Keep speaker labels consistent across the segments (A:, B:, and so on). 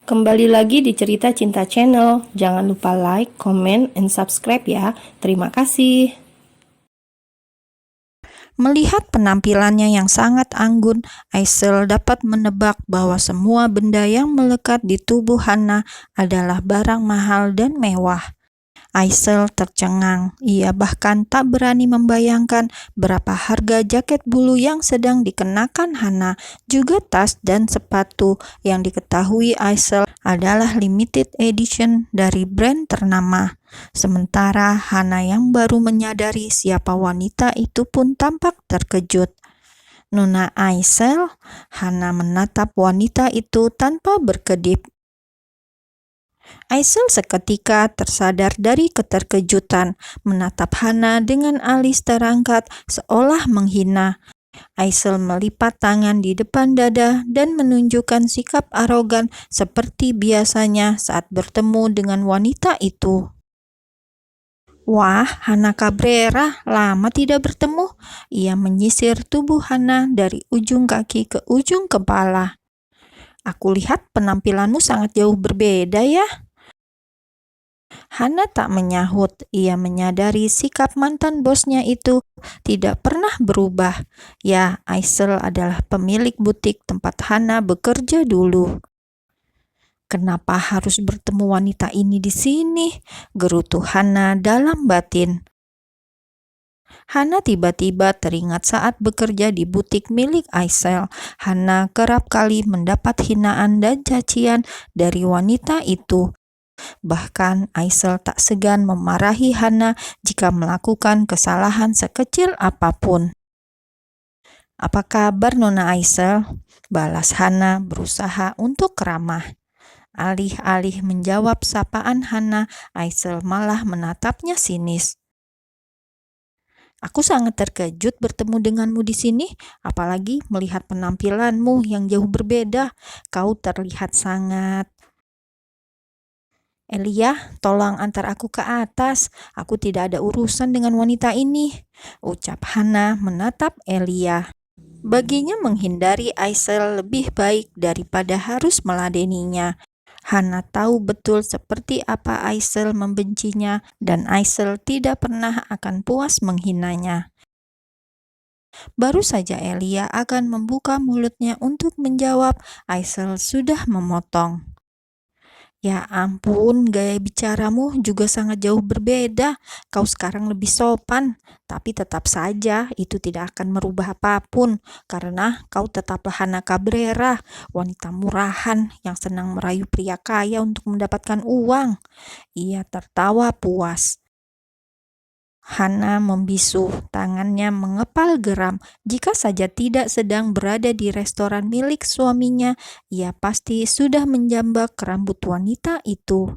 A: Kembali lagi di Cerita Cinta Channel. Jangan lupa like, comment, and subscribe ya. Terima kasih.
B: Melihat penampilannya yang sangat anggun, Aisel dapat menebak bahwa semua benda yang melekat di tubuh Hana adalah barang mahal dan mewah. Aisel tercengang. Ia bahkan tak berani membayangkan berapa harga jaket bulu yang sedang dikenakan Hana, juga tas dan sepatu yang diketahui Aisel adalah limited edition dari brand ternama. Sementara Hana yang baru menyadari siapa wanita itu pun tampak terkejut. Nona Aisel, Hana menatap wanita itu tanpa berkedip. Aisel seketika tersadar dari keterkejutan, menatap Hana dengan alis terangkat seolah menghina. Aisel melipat tangan di depan dada dan menunjukkan sikap arogan seperti biasanya saat bertemu dengan wanita itu. Wah, Hana Cabrera, lama tidak bertemu. Ia menyisir tubuh Hana dari ujung kaki ke ujung kepala. Aku lihat penampilanmu sangat jauh berbeda ya. Hana tak menyahut. Ia menyadari sikap mantan bosnya itu tidak pernah berubah. Ya, Aisel adalah pemilik butik tempat Hana bekerja dulu. Kenapa harus bertemu wanita ini di sini? Gerutu Hana dalam batin. Hana tiba-tiba teringat saat bekerja di butik milik Aisel. Hana kerap kali mendapat hinaan dan cacian dari wanita itu. Bahkan Aisel tak segan memarahi Hana jika melakukan kesalahan sekecil apapun. "Apa kabar, Nona Aisel?" balas Hana berusaha untuk ramah. Alih-alih menjawab sapaan Hana, Aisel malah menatapnya sinis. "Aku sangat terkejut bertemu denganmu di sini, apalagi melihat penampilanmu yang jauh berbeda. Kau terlihat sangat..." "Elia, tolong antar aku ke atas. Aku tidak ada urusan dengan wanita ini," ucap Hana menatap Elia. Baginya menghindari Aisel lebih baik daripada harus meladeninya. Hana tahu betul seperti apa Aisel membencinya dan Aisel tidak pernah akan puas menghinanya. Baru saja Elia akan membuka mulutnya untuk menjawab, Aisel sudah memotong. "Ya ampun, gaya bicaramu juga sangat jauh berbeda. Kau sekarang lebih sopan, tapi tetap saja itu tidak akan merubah apapun, karena kau tetaplah Hana Cabrera, wanita murahan yang senang merayu pria kaya untuk mendapatkan uang." Ia tertawa puas. Hana membisu, tangannya mengepal geram. Jika saja tidak sedang berada di restoran milik suaminya, ia pasti sudah menjambak rambut wanita itu.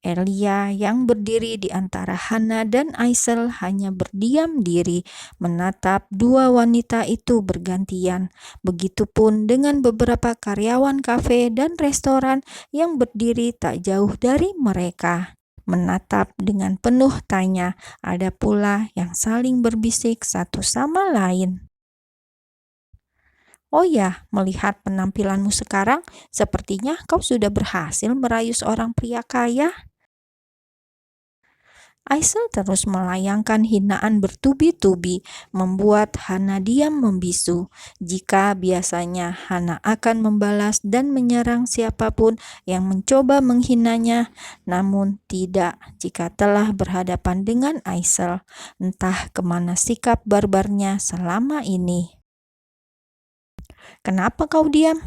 B: Elia yang berdiri di antara Hana dan Aisel hanya berdiam diri, menatap dua wanita itu bergantian. Begitupun dengan beberapa karyawan kafe dan restoran yang berdiri tak jauh dari mereka, menatap dengan penuh tanya. Ada pula yang saling berbisik satu sama lain. "Oh ya, melihat penampilanmu sekarang, sepertinya kau sudah berhasil merayu seorang pria kaya." Aisel terus melayangkan hinaan bertubi-tubi, membuat Hana diam membisu. Jika biasanya Hana akan membalas dan menyerang siapapun yang mencoba menghinanya, namun tidak jika telah berhadapan dengan Aisel. Entah kemana sikap barbarnya selama ini. "Kenapa kau diam?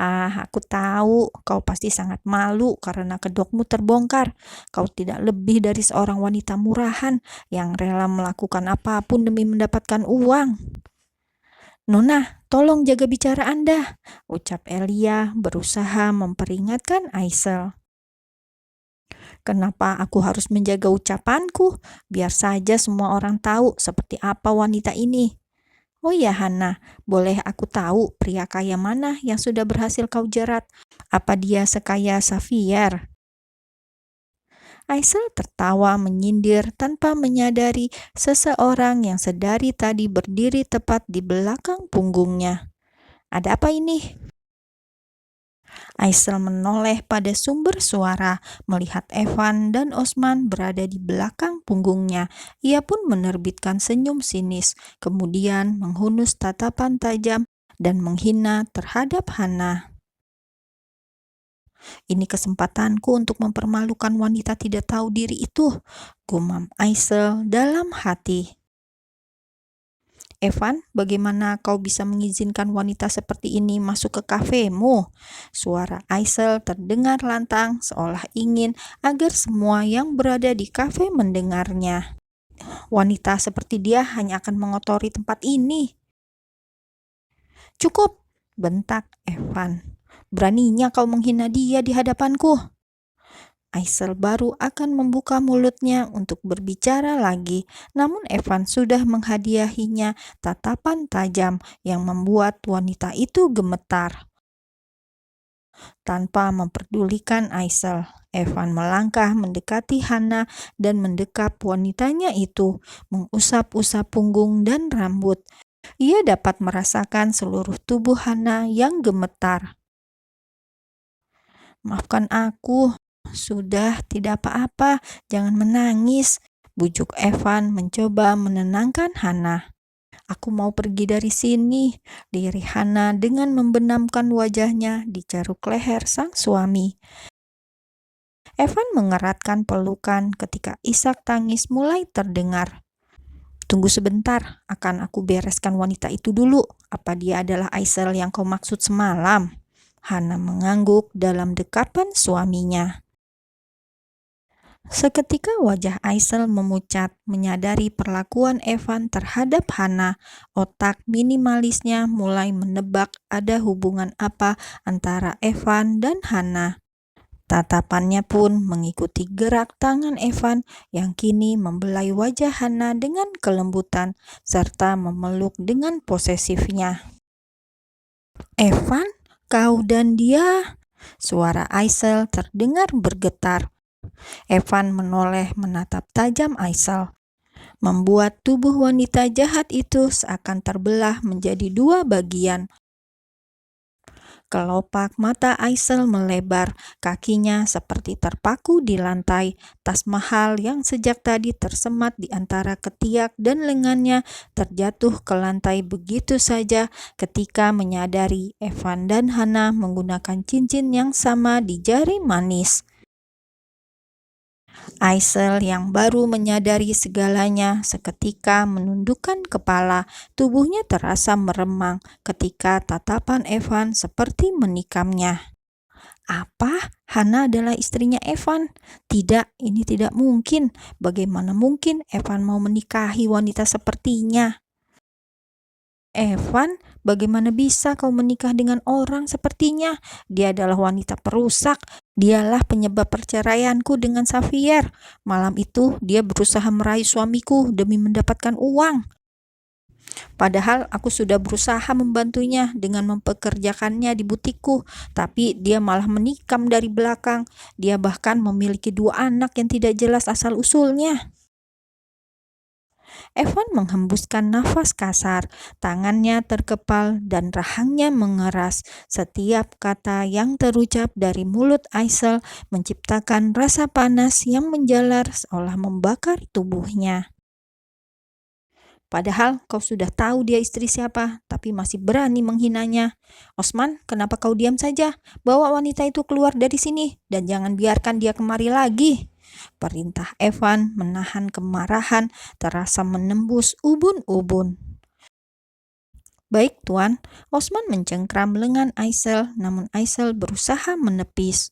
B: Aku tahu kau pasti sangat malu karena kedokmu terbongkar. Kau tidak lebih dari seorang wanita murahan yang rela melakukan apapun demi mendapatkan uang." "Nona, tolong jaga bicara Anda," ucap Elia berusaha memperingatkan Aisel. "Kenapa aku harus menjaga ucapanku? Biar saja semua orang tahu seperti apa wanita ini. Oh ya Hana, boleh aku tahu pria kaya mana yang sudah berhasil kau jerat? Apa dia sekaya Xavier?" Aisel tertawa menyindir tanpa menyadari seseorang yang sedari tadi berdiri tepat di belakang punggungnya. "Ada apa ini?" Aisel menoleh pada sumber suara, melihat Evan dan Osman berada di belakang punggungnya. Ia pun menerbitkan senyum sinis, kemudian menghunus tatapan tajam dan menghina terhadap Hana. "Ini kesempatanku untuk mempermalukan wanita tidak tahu diri itu," gumam Aisel dalam hati. "Evan, bagaimana kau bisa mengizinkan wanita seperti ini masuk ke kafemu?" Suara Aisel terdengar lantang, seolah ingin agar semua yang berada di kafe mendengarnya. "Wanita seperti dia hanya akan mengotori tempat ini." "Cukup!" bentak Evan. "Beraninya kau menghina dia di hadapanku." Aisel baru akan membuka mulutnya untuk berbicara lagi, namun Evan sudah menghadiahinya tatapan tajam yang membuat wanita itu gemetar. Tanpa memperdulikan Aisel, Evan melangkah mendekati Hana dan mendekap wanitanya itu, mengusap-usap punggung dan rambut. Ia dapat merasakan seluruh tubuh Hana yang gemetar. "Maafkan aku. Sudah, tidak apa-apa, jangan menangis," bujuk Evan mencoba menenangkan Hana. "Aku mau pergi dari sini," lirih Hana dengan membenamkan wajahnya di caruk leher sang suami. Evan mengeratkan pelukan ketika isak tangis mulai terdengar. "Tunggu sebentar, akan aku bereskan wanita itu dulu. Apa dia adalah Aisel yang kau maksud semalam?" Hana mengangguk dalam dekapan suaminya. Seketika wajah Aisel memucat, menyadari perlakuan Evan terhadap Hana. Otak minimalisnya mulai menebak ada hubungan apa antara Evan dan Hana. Tatapannya pun mengikuti gerak tangan Evan yang kini membelai wajah Hana dengan kelembutan serta memeluk dengan posesifnya. "Evan, kau dan dia?" Suara Aisel terdengar bergetar. Evan menoleh menatap tajam Aisel, membuat tubuh wanita jahat itu seakan terbelah menjadi dua bagian. Kelopak mata Aisel melebar, kakinya seperti terpaku di lantai. Tas mahal yang sejak tadi tersemat di antara ketiak dan lengannya terjatuh ke lantai begitu saja ketika menyadari Evan dan Hana menggunakan cincin yang sama di jari manis. Aisel yang baru menyadari segalanya seketika menundukkan kepala. Tubuhnya terasa meremang ketika tatapan Evan seperti menikamnya. "Apa? Hana adalah istrinya Evan? Tidak, ini tidak mungkin. Bagaimana mungkin Evan mau menikahi wanita sepertinya?" "Evan, bagaimana bisa kau menikah dengan orang sepertinya? Dia adalah wanita perusak. Dialah penyebab perceraianku dengan Xavier. Malam itu dia berusaha meraih suamiku demi mendapatkan uang. Padahal aku sudah berusaha membantunya dengan mempekerjakannya di butikku, tapi dia malah menikam dari belakang. Dia bahkan memiliki 2 anak yang tidak jelas asal-usulnya." Evan menghembuskan nafas kasar, tangannya terkepal dan rahangnya mengeras. Setiap kata yang terucap dari mulut Aisel menciptakan rasa panas yang menjalar seolah membakar tubuhnya. "Padahal kau sudah tahu dia istri siapa, tapi masih berani menghinanya. Osman, kenapa kau diam saja? Bawa wanita itu keluar dari sini dan jangan biarkan dia kemari lagi," perintah Evan menahan kemarahan terasa menembus ubun-ubun. "Baik, Tuan." Osman mencengkram lengan Aisel, namun Aisel berusaha menepis.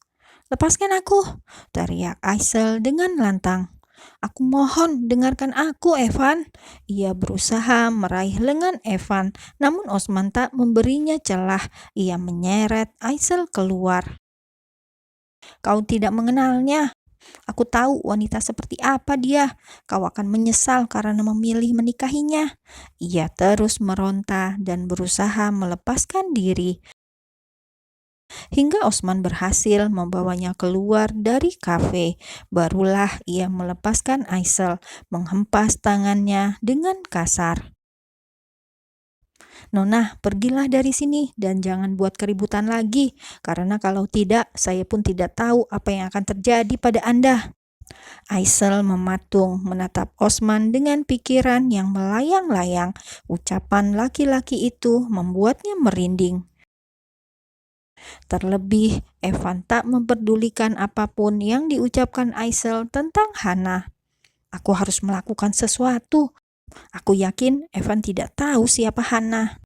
B: "Lepaskan aku!" teriak Aisel dengan lantang. "Aku mohon, dengarkan aku, Evan." Ia berusaha meraih lengan Evan, namun Osman tak memberinya celah. Ia menyeret Aisel keluar. "Kau tidak mengenalnya. Aku tahu wanita seperti apa dia. Kau akan menyesal karena memilih menikahinya." Ia terus meronta dan berusaha melepaskan diri, hingga Osman berhasil membawanya keluar dari kafe. Barulah ia melepaskan Aisel, menghempas tangannya dengan kasar. Nona, pergilah dari sini dan jangan buat keributan lagi, karena kalau tidak, saya pun tidak tahu apa yang akan terjadi pada Anda. Aisel mematung menatap Osman dengan pikiran yang melayang-layang. Ucapan laki-laki itu membuatnya merinding. Terlebih, Evan tak memperdulikan apapun yang diucapkan Aisel tentang Hana. Aku harus melakukan sesuatu. Aku yakin Evan tidak tahu siapa Hana.